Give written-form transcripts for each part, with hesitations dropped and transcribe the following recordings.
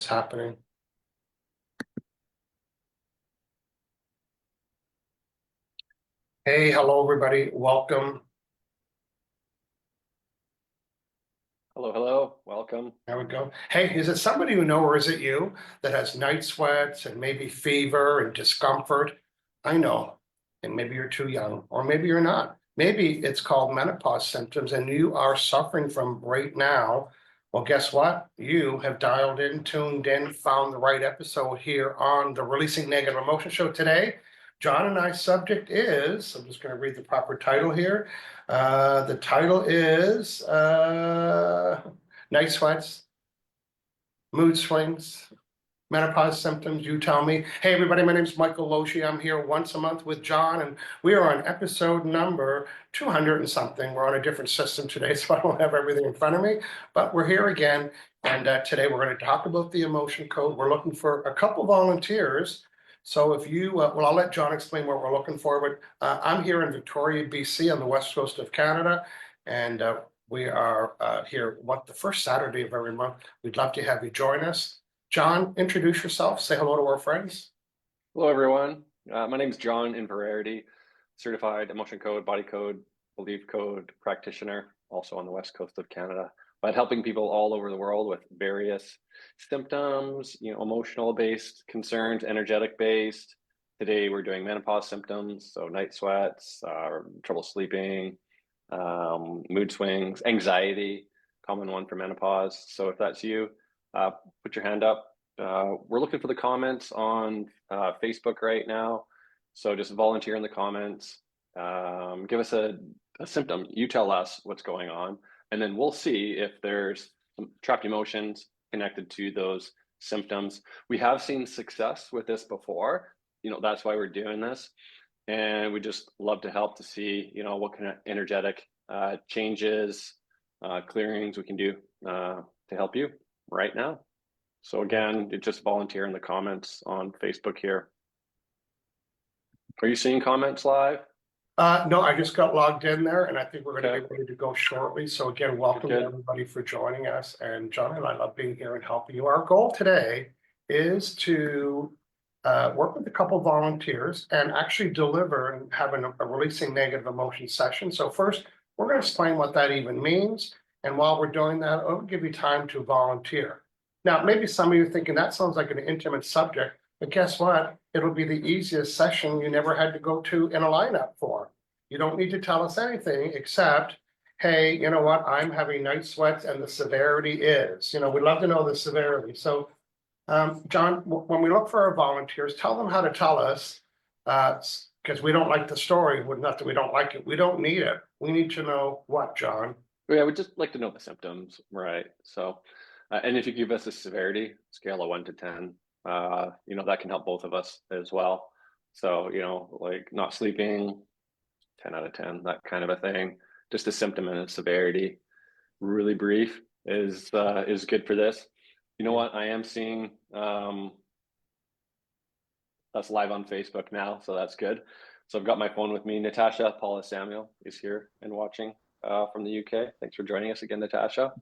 Happening. Hey, hello everybody, welcome. Hello, welcome. There we go. Hey, is it somebody you know, or is it you that has night sweats and maybe fever and discomfort? I know, and maybe you're too young, or maybe you're not. Maybe it's called menopause symptoms and you are suffering from right now. Well, guess what? You have dialed in, tuned in, found the right episode here on the Releasing Negative Emotion Show today. John and I's subject is, I'm just going to read the proper title here. The title is night sweats, mood swings, menopause symptoms. You tell me. Hey, everybody, my name is Michael Loshi. I'm here once a month with John, and we are on episode number 200 and something. We're on a different system today, so I don't have everything in front of me, but we're here again. And today we're going to talk about the emotion code. We're looking for a couple volunteers. So if you, well, I'll let John explain what we're looking for, but I'm here in Victoria, BC on the west coast of Canada, and we are here the first Saturday of every month. We'd love to have you join us. John, introduce yourself. Say hello to our friends. Hello, everyone. My name is John Inverarity, certified emotion code, body code, belief code practitioner, also on the west coast of Canada, but helping people all over the world with various symptoms, emotional based concerns, energetic based. Today, we're doing menopause symptoms, so night sweats, trouble sleeping, mood swings, anxiety, common one for menopause. So if that's you, put your hand up. We're looking for the comments on Facebook right now. So just volunteer in the comments. Give us a symptom. You tell us what's going on, and then we'll see if there's some trapped emotions connected to those symptoms. We have seen success with this before. That's why we're doing this. And we just love to help to see, what kind of energetic changes, clearings we can do to help you right now. So again, just volunteer in the comments on Facebook here. Are you seeing comments live? No, I just got logged in there, and I think we're going to be ready to go shortly. So again, welcome to everybody for joining us. And John and I love being here and helping you. Our goal today is to work with a couple volunteers and actually deliver and have a releasing negative emotion session. So first, we're going to explain what that even means. And while we're doing that, I'll give you time to volunteer. Now, maybe some of you are thinking that sounds like an intimate subject, but guess what? It'll be the easiest session you never had to go to in a lineup for. You don't need to tell us anything except, hey, you know what? I'm having night sweats and the severity is, we'd love to know the severity. So, John, when we look for our volunteers, tell them how to tell us, because we don't like the story. Not that we don't like it. We don't need it. We need to know what, John? Yeah, we'd just like to know the symptoms, right? So, and if you give us a severity scale of 1 to 10, that can help both of us as well. So, like not sleeping, 10 out of 10, that kind of a thing. Just a symptom and a severity, really brief, is good for this. You know what? I am seeing that's live on Facebook now, so that's good. So I've got my phone with me. Natasha Paula Samuel is here and watching from the UK. Thanks for joining us again, Natasha.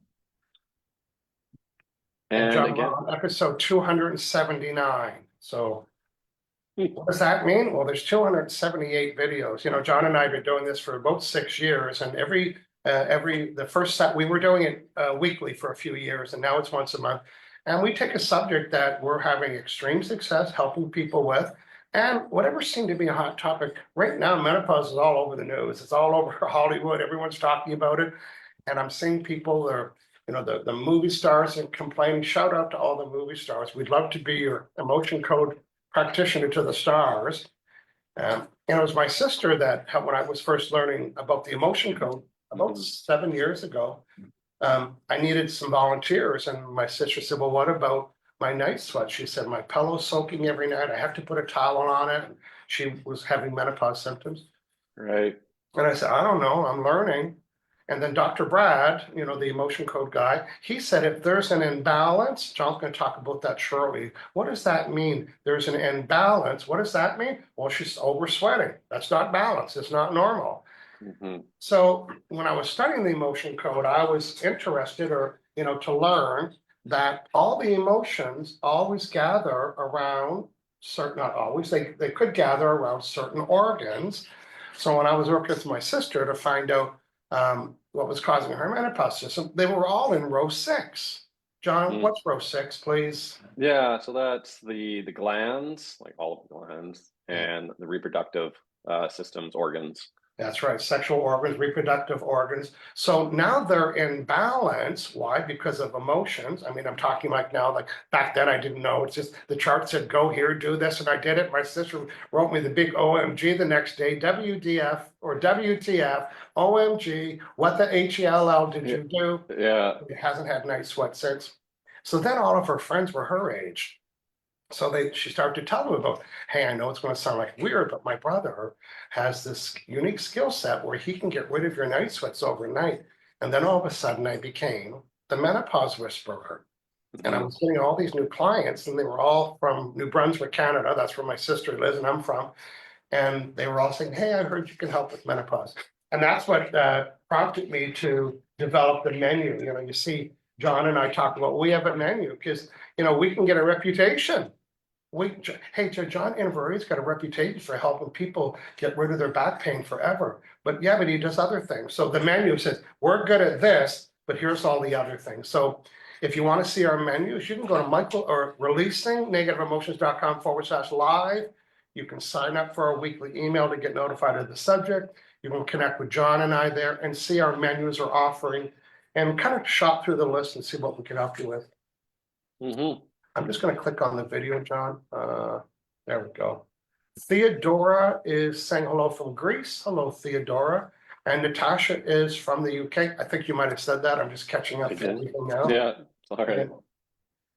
And John, again, we're on episode 279. So what does that mean? Well, there's 278 videos. John and I have been doing this for about 6 years, and the first set we were doing it weekly for a few years, and now it's once a month. And we take a subject that we're having extreme success helping people with, and whatever seemed to be a hot topic right now. Menopause is all over the news. It's all over Hollywood. Everyone's talking about it, and I'm seeing people the movie stars and complaining. Shout out to all the movie stars. We'd love to be your emotion code practitioner to the stars. And it was my sister that, when I was first learning about the emotion code about 7 years ago, I needed some volunteers, and my sister said, well, what about my night sweat? She said, my pillow's soaking every night. I have to put a towel on it. And she was having menopause symptoms. Right. And I said, I don't know, I'm learning. And then Dr. Brad, the emotion code guy, he said, if there's an imbalance, John's going to talk about that shortly. What does that mean? There's an imbalance. What does that mean? Well, she's over sweating. That's not balance. It's not normal. So when I was studying the emotion code, I was interested to learn that all the emotions always gather around certain, not always, they could gather around certain organs. So when I was working with my sister to find out what was causing her menopause system, they were all in row 6. John, what's row 6, please? Yeah, so that's the glands, like all of the glands, and the reproductive systems, organs. That's right, sexual organs, reproductive organs. So now they're in balance. Why? Because of emotions. I mean, I'm talking like now, like back then I didn't know. It's just the chart said, go here, do this, and I did it. My sister wrote me the big OMG the next day, WDF or WTF, OMG, what the HELL did you do? Yeah. It hasn't had night sweat since. So then all of her friends were her age. So she started to tell them about, hey, I know it's going to sound like weird, but my brother has this unique skill set where he can get rid of your night sweats overnight. And then all of a sudden I became the menopause whisperer. And I was getting all these new clients, and they were all from New Brunswick, Canada. That's where my sister lives and I'm from. And they were all saying, hey, I heard you can help with menopause. And that's what prompted me to develop the menu. You know, you see, John and I talk about, we have a menu because, you know, we can get a reputation. Hey, John Inverarity's got a reputation for helping people get rid of their back pain forever. But yeah, but he does other things. So the menu says, we're good at this, but here's all the other things. So if you want to see our menus, you can go to Michael or releasingnegativeemotions.com/live. You can sign up for our weekly email to get notified of the subject. You can connect with John and I there and see our menus are offering and kind of shop through the list and see what we can help you with. I'm just going to click on the video, John. There we go. Theodora is saying hello from Greece. Hello, Theodora. And Natasha is from the UK. I think you might have said that. I'm just catching up to everything now. Yeah, sorry.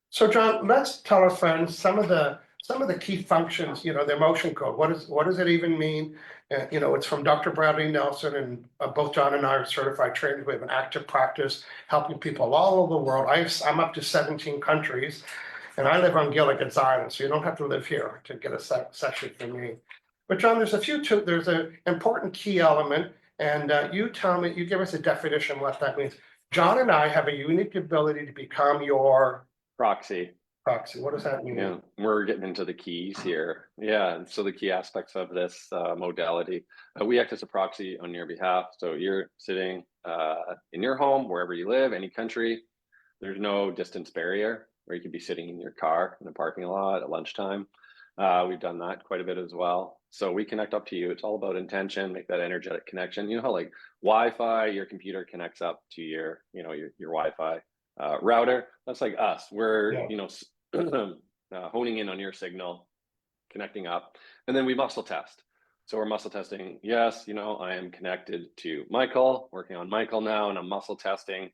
So, John, let's tell our friends some of the key functions. You know, the emotion code. What does it even mean? You know, it's from Dr. Bradley Nelson, and both John and I are certified trainers. We have an active practice helping people all over the world. I'm up to 17 countries. And I live on Gilligan's Island, so you don't have to live here to get a session from me. But John, there's an important key element, and you tell me, you give us a definition of what that means. John and I have a unique ability to become your proxy. What does that mean? Yeah, we're getting into the keys here. Yeah, so the key aspects of this modality, we act as a proxy on your behalf. So you're sitting in your home, wherever you live, any country. There's no distance barrier, or you could be sitting in your car in a parking lot at lunchtime. We've done that quite a bit as well. So we connect up to you. It's all about intention, make that energetic connection. You know how like Wi-Fi, your computer connects up to your Wi-Fi router. That's like us. We're, honing in on your signal, connecting up, and then we muscle test. So we're muscle testing. Yes, I am connected to Michael, working on Michael now, and I'm muscle testing.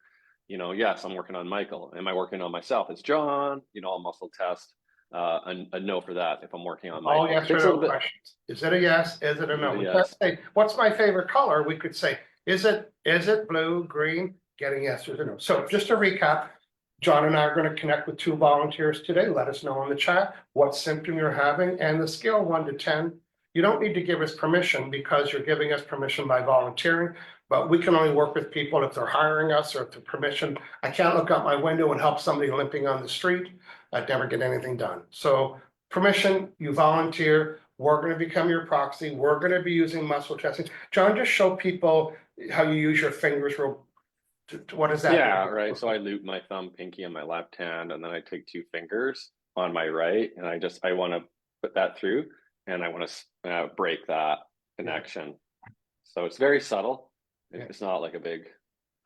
Yes, I'm working on Michael. Am I working on myself? It's John. I'll muscle test a no for that if I'm working on Michael. All yes or no questions. Is it a yes? Is it a no? We can't say, what's my favorite color? We could say, is it blue, green? Getting yes or no. So just to recap, John and I are going to connect with 2 volunteers today. Let us know in the chat what symptom you're having, and the scale 1 to 10. You don't need to give us permission because you're giving us permission by volunteering. But we can only work with people if they're hiring us or if they're permission. I can't look out my window and help somebody limping on the street. I'd never get anything done. So permission, you volunteer. We're going to become your proxy. We're going to be using muscle testing. John, just show people how you use your fingers. What is that? Yeah, right. So I loop my thumb, pinky on my left hand, and then I take 2 fingers on my right, and I want to put that through, and I want to break that connection. So it's very subtle. It's not like a big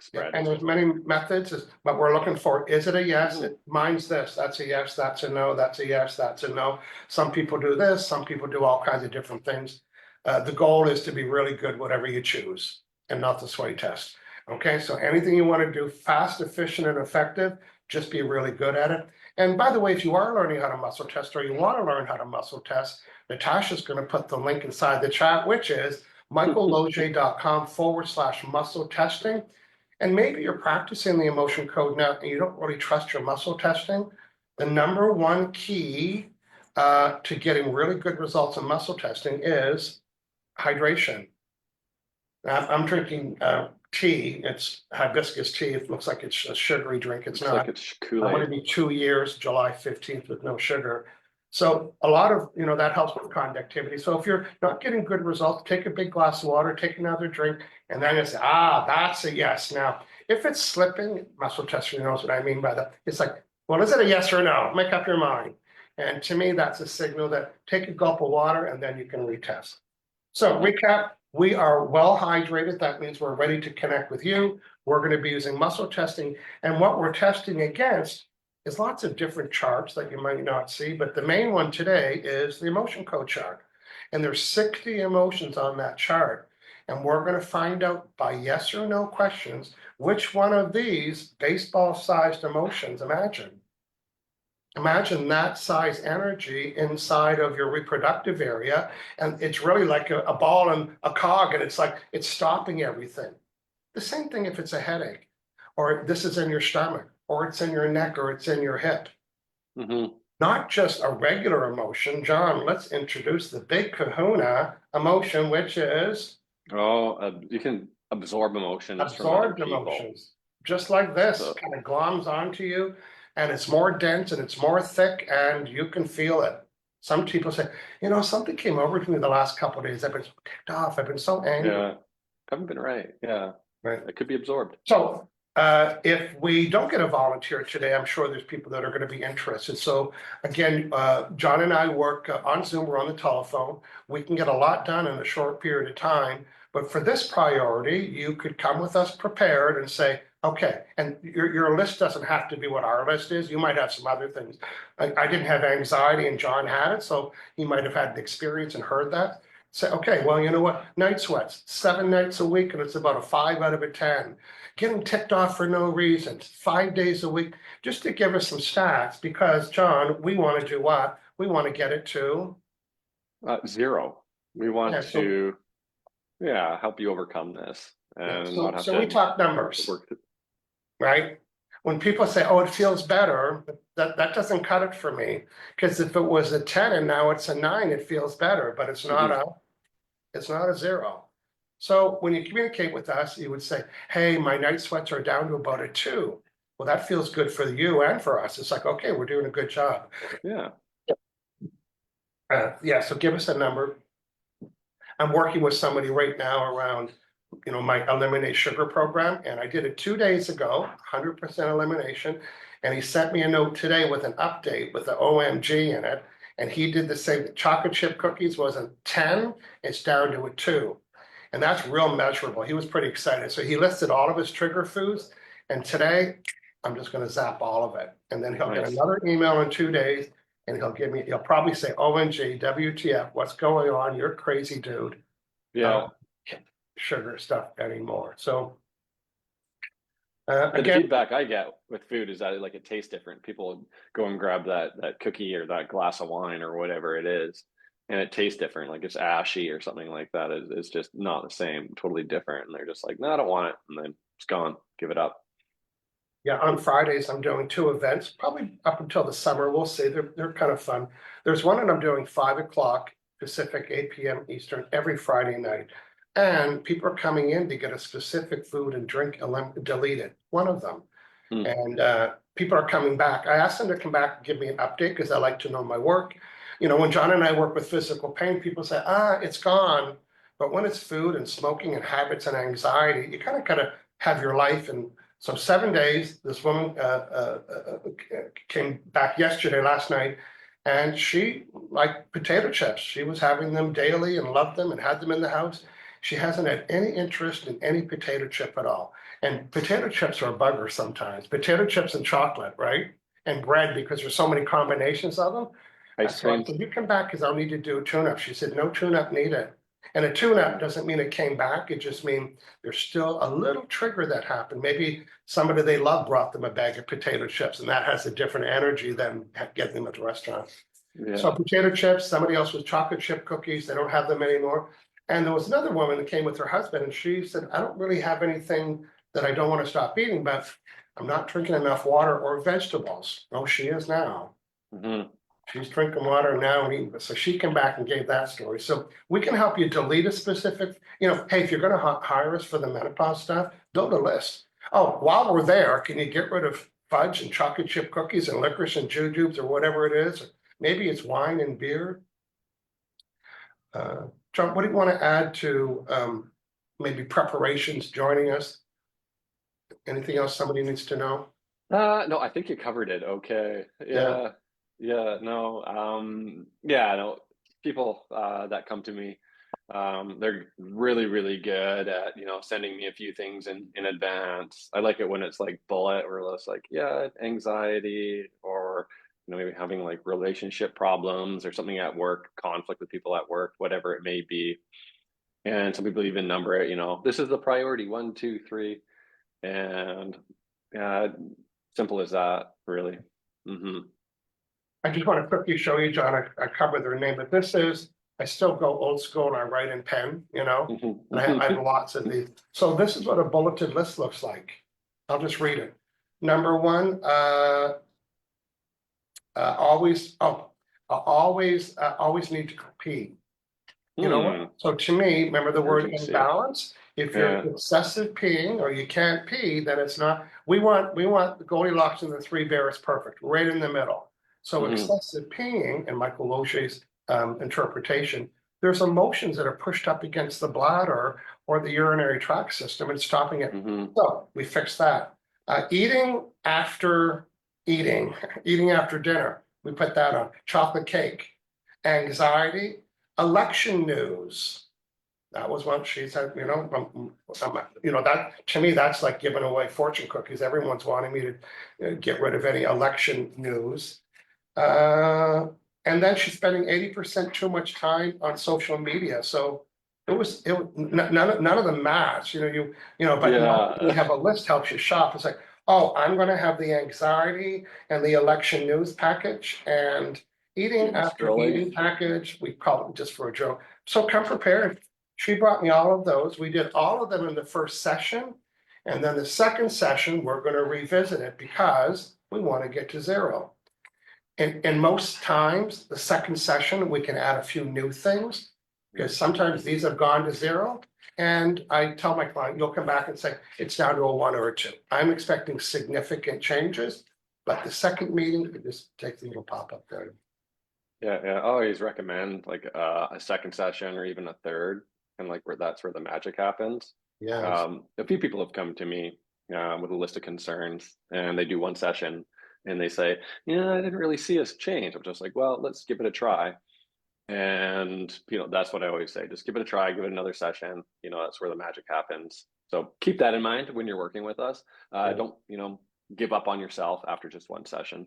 spread. And there's many methods, but we're looking for, is it a yes? Mine's this, that's a yes, that's a no, that's a yes, that's a no. Some people do this, some people do all kinds of different things. The goal is to be really good, whatever you choose, and not the sweaty test. Okay, so anything you want to do fast, efficient, and effective, just be really good at it. And by the way, if you are learning how to muscle test or you want to learn how to muscle test, Natasha's going to put the link inside the chat, which is michaelloge.com/muscle testing. And maybe you're practicing the emotion code now and you don't really trust your muscle testing. The number 1 key to getting really good results in muscle testing is hydration. I'm drinking tea. It's hibiscus tea. It looks like it's a sugary drink. It's Looks not. like it's I'm going to Kool-Aid. be 2 years, July 15th, with no sugar. So a lot of, that helps with conductivity. So if you're not getting good results, take a big glass of water, take another drink, and then you say, that's a yes. Now, if it's slipping, muscle tester knows what I mean by that. It's like, well, is it a yes or no? Make up your mind. And to me, that's a signal that take a gulp of water and then you can retest. So recap, we are well hydrated. That means we're ready to connect with you. We're going to be using muscle testing. And what we're testing against is lots of different charts that you might not see. But the main one today is the emotion code chart. And there's 60 emotions on that chart. And we're going to find out by yes or no questions, which one of these baseball-sized emotions, Imagine that size energy inside of your reproductive area, and it's really like a ball and a cog, and it's like it's stopping everything. The same thing if it's a headache, or this is in your stomach, or it's in your neck, or it's in your hip. Not just a regular emotion. John, let's introduce the big kahuna emotion, which is you can absorb emotions from other absorbed people. emotions, just like this, So- kind of gloms onto you, and it's more dense and it's more thick, and you can feel it. Some people say, something came over to me the last couple of days. I've been kicked off. I've been so angry. Yeah, haven't been right. Yeah, Right. it could be absorbed. So if we don't get a volunteer today, I'm sure there's people that are going to be interested. So again, John and I work on Zoom. We're on the telephone. We can get a lot done in a short period of time. But for this priority, you could come with us prepared and say, okay, and your list doesn't have to be what our list is. You might have some other things. I didn't have anxiety and John had it, so he might have had the experience and heard that. Say, okay, well, you know what? Night sweats, 7 nights a week, and it's about a 5 out of 10. Getting ticked off for no reason, 5 days a week, just to give us some stats, because John, we want to do what? We want to get it to 0. We want Yeah, so- to, help you overcome this and not have so to we talk numbers, work. right? When people say, oh, it feels better, that doesn't cut it for me. Because if it was a 10 and now it's a 9, it feels better, but it's not a 0. So when you communicate with us, you would say, hey, my night sweats are down to about a 2. Well, that feels good for you and for us. It's like, okay, we're doing a good job. Yeah. So give us a number. I'm working with somebody right now around, my eliminate sugar program, and I did it 2 days ago, 100% elimination. And he sent me a note today with an update with the OMG in it. And he did the same. Chocolate chip cookies was a 10, it's down to a 2. And that's real measurable. He was pretty excited. So he listed all of his trigger foods. And today, I'm just going to zap all of it. And then he'll get another email in 2 days. And he'll probably say, OMG, WTF, what's going on? You're crazy, dude. Yeah. Sugar stuff anymore. So the again, feedback I get with food is that it tastes different. People go and grab that cookie or that glass of wine or whatever it is, and it tastes different. Like it's ashy or something like that. It's just not the same, totally different. And they're just like, no, I don't want it. And then it's gone. Give it up. Yeah, on Fridays, I'm doing 2 events, probably up until the summer. We'll see. They're kind of fun. There's one that I'm doing 5 o'clock Pacific, 8 p.m. Eastern every Friday night. And people are coming in to get a specific food and drink deleted, one of them. And people are coming back. I asked them to come back and give me an update because I like to know my work. When John and I work with physical pain, people say, it's gone. But when it's food and smoking and habits and anxiety, you kind of have your life. And so 7 days, this woman came back last night, and she liked potato chips. She was having them daily and loved them and had them in the house. She hasn't had any interest in any potato chip at all. And potato chips are a bugger sometimes. Potato chips and chocolate, right? And bread, because there's so many combinations of them. Ice cream. So you come back because I'll need to do a tune-up. She said, no tune-up needed. And a tune-up doesn't mean it came back. It just means there's still a little trigger that happened. Maybe somebody they love brought them a bag of potato chips, and that has a different energy than getting them at the restaurant. Yeah. So potato chips, somebody else with chocolate chip cookies. They don't have them anymore. And there was another woman that came with her husband, and she said, I don't really have anything that I don't want to stop eating, but I'm not drinking enough water or vegetables. Oh, she is now. She's drinking water now and eating, so she came back and gave that story. So we can help you delete a specific, hey, if you're gonna hire us for the menopause stuff, build a list. Oh, while we're there, can you get rid of fudge and chocolate chip cookies and licorice and jujubes or whatever it is? Or maybe it's wine and beer. John, what do you want to add to maybe preparations, joining us? Anything else somebody needs to know? No, I think you covered it. Okay. Yeah. No, people that come to me, they're really, really good at, sending me a few things in advance. I like it when it's like bullet or it's like, anxiety or, maybe having like relationship problems or something at work, conflict with people at work, whatever it may be. And some people even number it, this is the priority, 1, 2, 3. And yeah, simple as that, really. I just want to quickly show you, John, I covered their name, but I still go old school and I write in pen, and I have lots of these. So this is what a bulleted list looks like. I'll just read it. Number one, always need to pee. You know what? So to me, remember the word Urgency. imbalance? If you're excessive peeing or you can't pee, then it's not. We want the Goldilocks and the Three Bears perfect, right in the middle. So excessive peeing, in Michael Loche's interpretation, there's emotions that are pushed up against the bladder or the urinary tract system and stopping it. So we fix that. Eating after dinner, we put that on. Chocolate cake. Anxiety. Election news. That was what she said, that to me, that's like giving away fortune cookies. Everyone's wanting me to get rid of any election news. And then she's spending 80% too much time on social media. So none of the maths, but you have a list helps you shop. It's like, oh, I'm going to have the anxiety and the election news package and eating after eating package. We call it just for a joke. So come prepared. She brought me all of those. We did all of them in the first session. And then the second session, we're going to revisit it because we want to get to zero. And most times, the second session, we can add a few new things because sometimes these have gone to zero. And I tell my client, you'll come back and say, it's down to a 1 or a 2. I'm expecting significant changes, but the second meeting, it just takes a little pop up there. Yeah, I always recommend like a second session or even a third, and like that's where the magic happens. Yeah. A few people have come to me with a list of concerns, and they do one session, and they say, I didn't really see us change. I'm just like, well, let's give it a try. And that's what I always say. Just give it a try, give it another session. That's where the magic happens. So keep that in mind when you're working with us. Don't give up on yourself after just one session.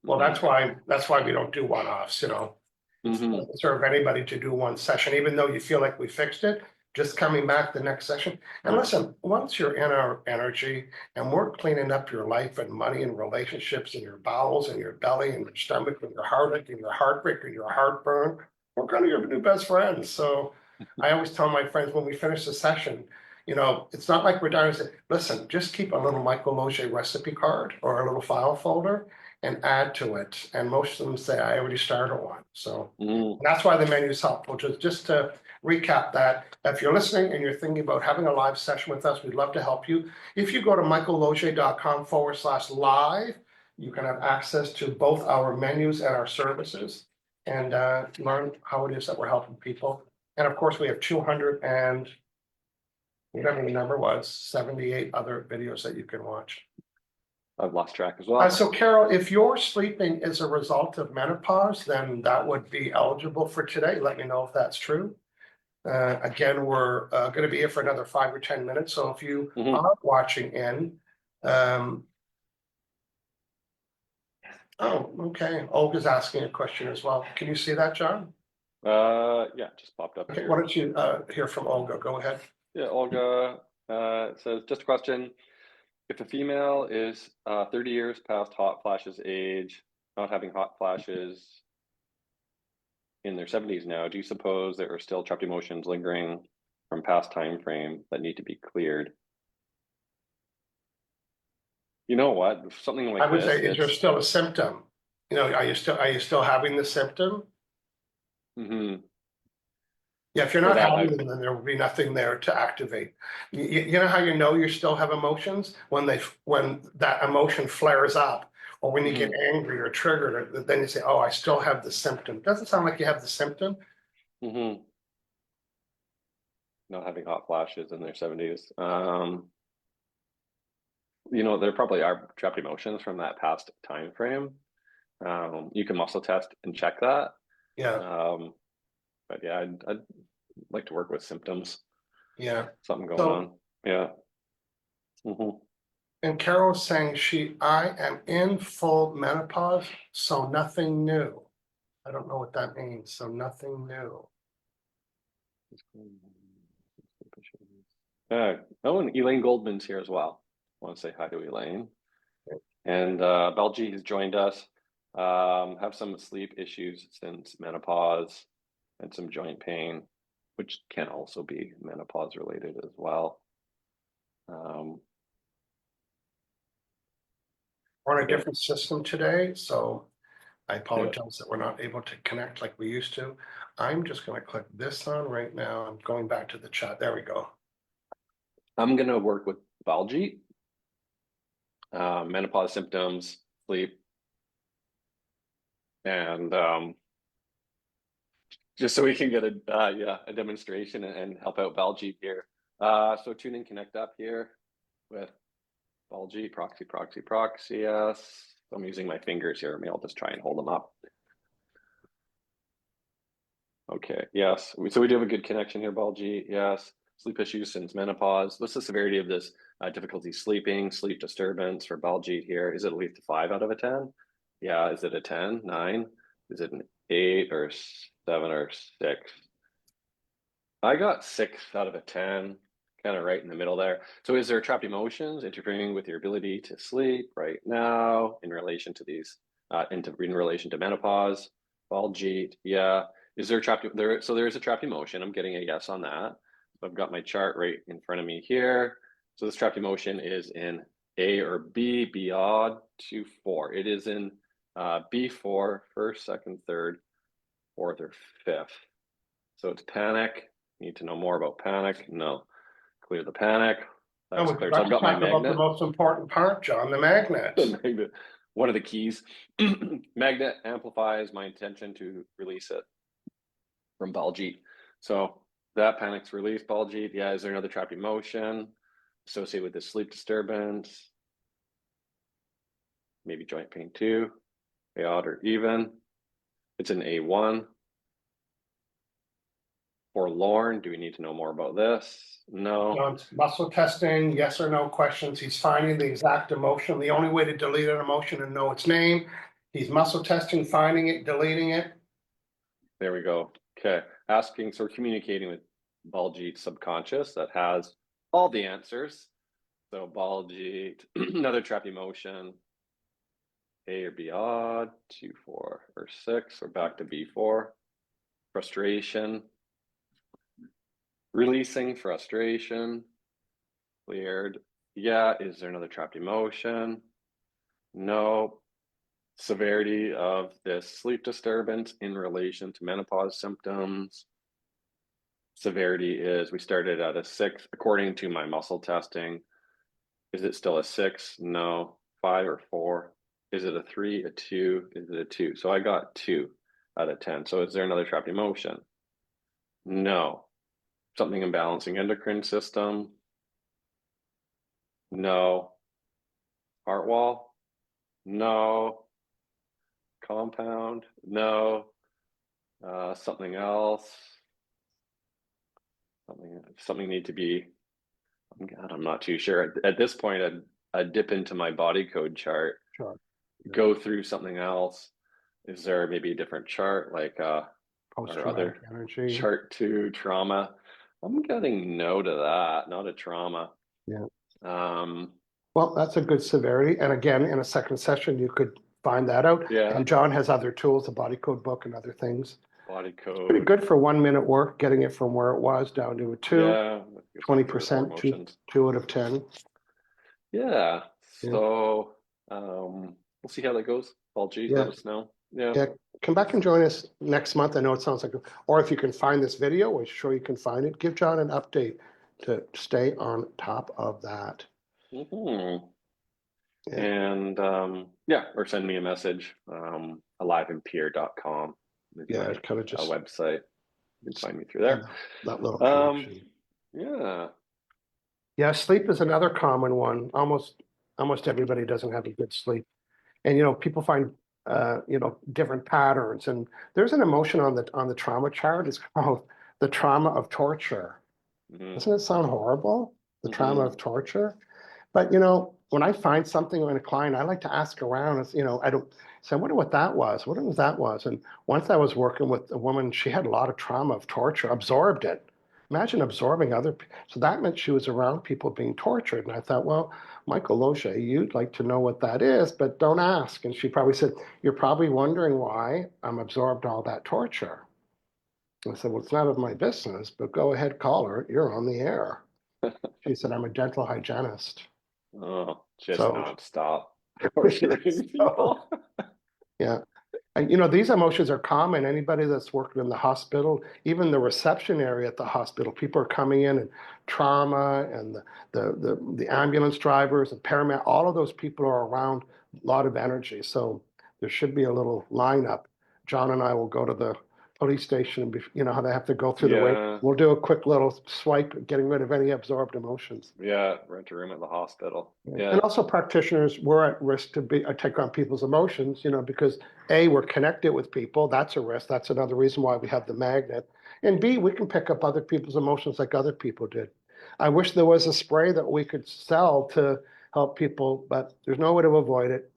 Well, that's why we don't do one-offs, serve anybody to do one session, even though you feel like we fixed it, just coming back the next session. And listen, once you're in our energy and we're cleaning up your life and money and relationships and your bowels and your belly and your stomach and your heartache and your heartbreak and your heartburn, we're going to your new best friends. So I always tell my friends when we finish the session, it's not like we're done. Listen, just keep a little Michael Loche recipe card or a little file folder and add to it. And most of them say, I already started one. So that's why the menu is helpful. Just to recap that, if you're listening and you're thinking about having a live session with us, we'd love to help you. If you go to michaelloche.com/live, you can have access to both our menus and our services and learn how it is that we're helping people. And of course, we have 200 and whatever the number was, 78 other videos that you can watch. I've lost track as well. So Carol, if your sleeping is a result of menopause, then that would be eligible for today. Let me know if that's true. Again, we're going to be here for another 5 or 10 minutes. So if you are watching in, oh, okay. Olga's asking a question as well. Can you see that, John? Yeah, just popped up here. Why don't you hear from Olga? Go ahead. Yeah, Olga says, just a question. If a female is 30 years past hot flashes age, not having hot flashes in their 70s now, do you suppose there are still trapped emotions lingering from past time frame that need to be cleared? You know what? Something like I would this, say, is there still a symptom? You know, are you still having the symptom? Mm-hmm. Yeah, if you're For not that, having them, then there will be nothing there to activate. You know how you know you still have emotions? When that emotion flares up, or when you get angry or triggered, or then you say, oh, I still have the symptom. Doesn't sound like you have the symptom. mm-hmm. Not having hot flashes in their 70s. You know, there probably are trapped emotions from that past time frame. You can muscle test and check that. Yeah, But yeah, I'd like to work with symptoms, yeah. something going So, on. Yeah. Mm-hmm. and Carol's saying I am in full menopause, so nothing new. I don't know what that means. So nothing new. Oh, and Elaine Goldman's here as well. I want to say hi to Elaine. And Belgie has joined us. Have some sleep issues since menopause and some joint pain, which can also be menopause related as well. We're on a Yeah, different system today, so I yeah. apologize that we're not able to connect like we used to. I'm just going to click this on right now. I'm going back to the chat. There we go. I'm gonna work with Belgie, menopause symptoms, sleep, and just so we can get a demonstration and help out Belgie here. So tune in, connect up here with Belgie, proxy, yes. I'm using my fingers here. Maybe I'll just try and hold them up. Okay, yes. So we do have a good connection here, Belgie, yes. Sleep issues since menopause. What's the severity of this difficulty sleeping, sleep disturbance for Belgie here? Is it at least a 5 out of a 10? Yeah, is it a 10, 9? Is it an 8 or 7 or 6? I got 6 out of a 10, kind of right in the middle there. So is there trapped emotions interfering with your ability to sleep right now in relation to these, in relation to menopause? Baljeet, yeah. Is there trapped there? So there is a trapped emotion. I'm getting a yes on that. So I've got my chart right in front of me here. So this trapped emotion is in A or B, B odd, 2, 4. It is in B4, first, second, third, fourth, or fifth. So it's panic. Need to know more about panic? No. Clear the panic. No, That's we're clear. So about I've to got my talk about the magnet. most important part, John, the The magnets. magnet. One of the keys. Magnet amplifies my intention to release it from Baljeet. So that panic's released, Baljeet. Yeah, is there another trapped emotion associated with this sleep disturbance? Maybe joint pain too. Odd or even. It's an A1. Forlorn. Do we need to know more about this? No. John's muscle testing, yes or no questions. He's finding the exact emotion. The only way to delete an emotion and know its name. He's muscle testing, finding it, deleting it. There we go. Okay. Asking, so we're communicating with Baljeet subconscious that has all the answers. So Baljeet, another trap emotion, A or B odd, 2, 4, or 6, or back to B4. Frustration, releasing frustration, cleared. Yeah, is there another trapped emotion? No. Severity of this sleep disturbance in relation to menopause symptoms. Severity is, we started at a 6 according to my muscle testing. Is it still a 6? No. 5 or 4? Is it a 3, a 2? Is it a 2? So I got 2 out of 10. So is there another trapped emotion? No. Something imbalancing endocrine system? No. Heart wall? No. Compound? No. Something else? Something need to be, God, I'm not too sure. At this point, I'd dip into my body code chart, Sure. go through something else. Is there maybe a different chart, like or Post-traumatic other energy. chart 2 trauma? I'm getting no to that, not a trauma. Yeah. Um, Well, that's a good severity. And again, in a second session, you could find that out. yeah, And John has other tools, the body code book and other things. body Pretty code. good for 1 minute work, getting it from where it was down to a 2, Yeah, it's like 3 or 4 20%, emotions. 2 out of 10. Yeah. Yeah. So we'll see how that goes. Paul G, Yeah. let us know. Yeah. Yeah, come back and join us next month. I know it sounds like, or if you can find this video, we're sure you can find it. Give John an update to stay on top of that. Mhm. Yeah. And yeah, or send me a message, aliveinpeer.com is Yeah, my it kind of just, website. You can find me through yeah, there. that little Um, connection. yeah. Yeah, sleep is another common one. Almost everybody doesn't have a good sleep. And, people find, different patterns. And there's an emotion on the trauma chart. It's called the trauma of torture. Mhm. Doesn't it sound horrible? The trauma Mhm. of torture? But, when I find something in a client, I like to ask around, I don't say, I wonder what that was. What was that was? And once I was working with a woman, she had a lot of trauma of torture, absorbed it. Imagine absorbing so that meant she was around people being tortured. And I thought, well, Michael Loche, you'd like to know what that is, but don't ask. And she probably said, you're probably wondering why I'm absorbed all that torture. I said, well, it's none of my business, but go ahead, call her. You're on the air. She said, I'm a dental hygienist. Oh, just So, nonstop torturing so people. yeah. And these emotions are common. Anybody that's working in the hospital, even the reception area at the hospital, people are coming in and trauma and the ambulance drivers and paramedic, all of those people are around a lot of energy. So there should be a little lineup. John and I will go to the police station and how they have to go through the wait. Yeah. We'll do a quick little swipe, getting rid of any absorbed emotions. Yeah. Rent a room at the hospital. And Yeah. also practitioners, we're at risk to take on people's emotions, because A, we're connected with people. That's a risk. That's another reason why we have the magnet. And B, we can pick up other people's emotions like other people did. I wish there was a spray that we could sell to help people, but there's no way to avoid it.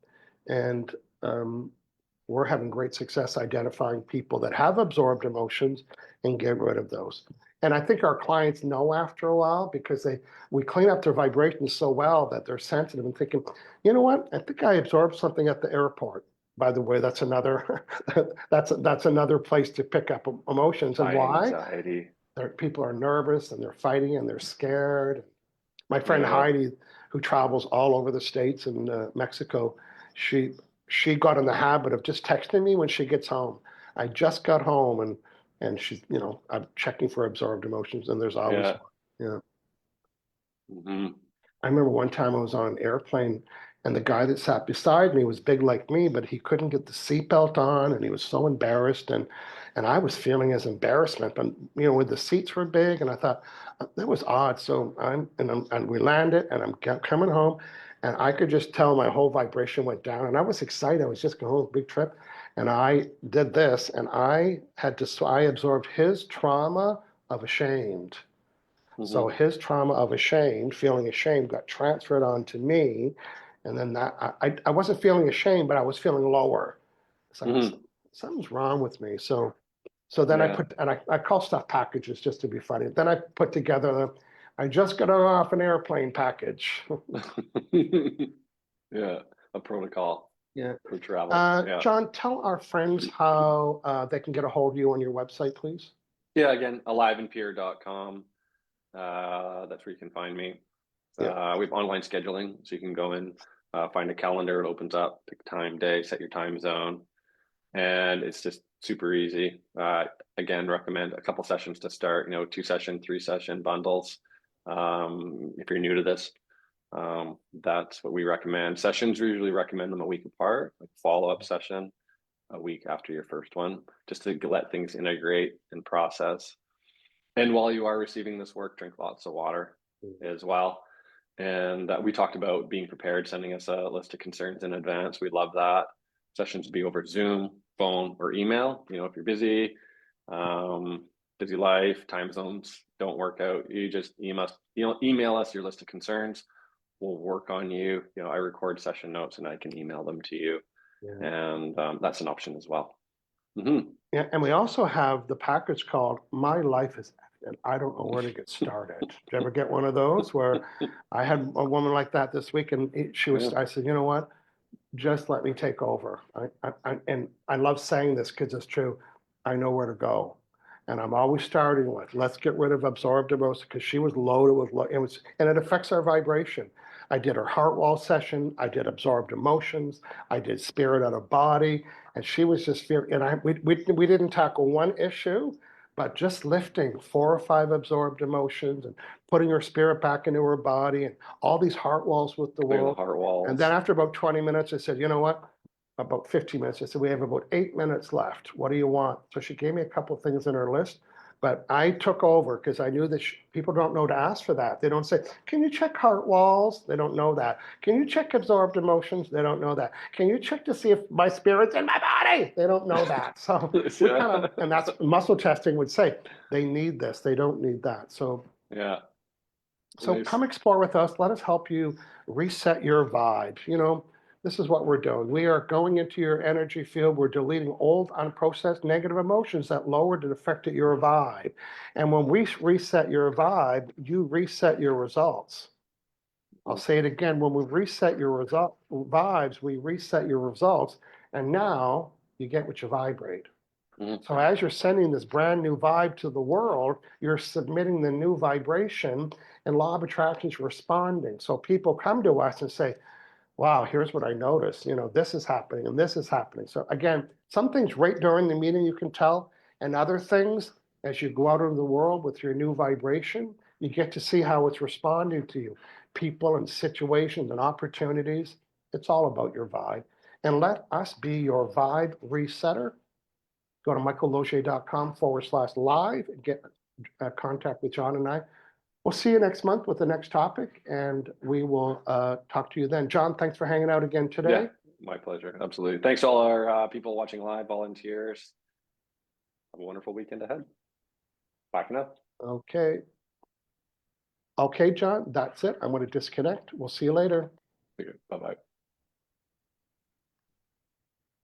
And we're having great success identifying people that have absorbed emotions and get rid of those. And I think our clients know after a while because we clean up their vibrations so well that they're sensitive and thinking, you know what? I think I absorbed something at the airport. By the way, that's another that's another place to pick up emotions. And High why? anxiety. People are nervous and they're fighting and they're scared. My friend Yeah. Heidi, who travels all over the states and Mexico, she she got in the habit of just texting me when she gets home. I just got home, and she's, I'm checking for absorbed emotions, and there's always Yeah. one. Yeah. Hmm. I remember one time I was on an airplane and the guy that sat beside me was big like me, but he couldn't get the seatbelt on and he was so embarrassed. And I was feeling his embarrassment, but when the seats were big and I thought that was odd. So and we landed and I'm coming home and I could just tell my whole vibration went down and I was excited. I was just going, oh, big trip. And I did this and so I absorbed his trauma of ashamed. So Hmm. his trauma of feeling ashamed, got transferred onto me. And then I wasn't feeling ashamed, but I was feeling lower. It's like Hmm. something's wrong with me. So then Yeah. I call stuff packages just to be funny. Then I put together I just got off an airplane package. Yeah. A protocol Yeah. for travel. Yeah. John, tell our friends how they can get a hold of you on your website, please. Yeah. Again, aliveinpeer.com. That's where you can find me. Yeah. We have online scheduling, so you can go in, find a calendar. It opens up, pick time, day, set your time zone, and it's just super easy. Again, recommend a couple sessions to start. 2 session, 3 session bundles. If you're new to this, that's what we recommend. Sessions, we usually recommend them a week apart, like follow-up session a week after your first one, just to let things integrate and process. And while you are receiving this work, drink lots of water as well. And we talked about being prepared, sending us a list of concerns in advance. We love that. Sessions be over Zoom, phone, or email. If you're busy, busy life, time zones don't work out, you just email us your list of concerns. We'll work on you. I record session notes and I can email them to you. Yeah. And that's an option as well. Mm-hmm. Yeah, and we also have the package called My Life is and I don't know where to get started. Did you ever get one of those where I had a woman like that this week and Yeah. I said, you know what? Just let me take over. And I love saying this because it's true. I know where to go. And I'm always starting with, let's get rid of absorbed emotion because she was loaded with, and it affects our vibration. I did her heart wall session. I did absorbed emotions. I did spirit out of body. And she was just we didn't tackle one issue, but just lifting 4 or 5 absorbed emotions and putting her spirit back into her body and all these heart walls with the Clear the world. heart walls. And then after about 20 minutes, I said, you know what? About 15 minutes, I said, we have about 8 minutes left. What do you want? So she gave me a couple of things in her list, but I took over because I knew that people don't know to ask for that. They don't say, can you check heart walls? They don't know that. Can you check absorbed emotions? They don't know that. Can you check to see if my spirit's in my body? They don't know that. So we kind of, and that's muscle testing would say, they need this, they don't need that. So yeah. so Nice. come explore with us. Let us help you reset your vibe. You know, this is what we're doing. We are going into your energy field. We're deleting old, unprocessed negative emotions that lowered and affected your vibe. And when we reset your vibe, you reset your results. I'll say it again. When we reset your vibes, we reset your results. And now you get what you vibrate. So as you're sending this brand new vibe to the world, you're submitting the new vibration, and law of attraction is responding. So people come to us and say, wow, here's what I noticed. You know, this is happening and this is happening. So again, some things right during the meeting you can tell, and other things as you go out into the world with your new vibration, you get to see how it's responding to you. People and situations and opportunities. It's all about your vibe. And let us be your vibe resetter. Go to michaellogier.com/live and get contact with John and I. We'll see you next month with the next topic, and we will talk to you then. John, thanks for hanging out again today. Yeah, my pleasure. Absolutely. Thanks to all our people watching live, volunteers. Have a wonderful weekend ahead. Backing up. Okay. Okay, John, that's it. I'm going to disconnect. We'll see you later. Bye-bye.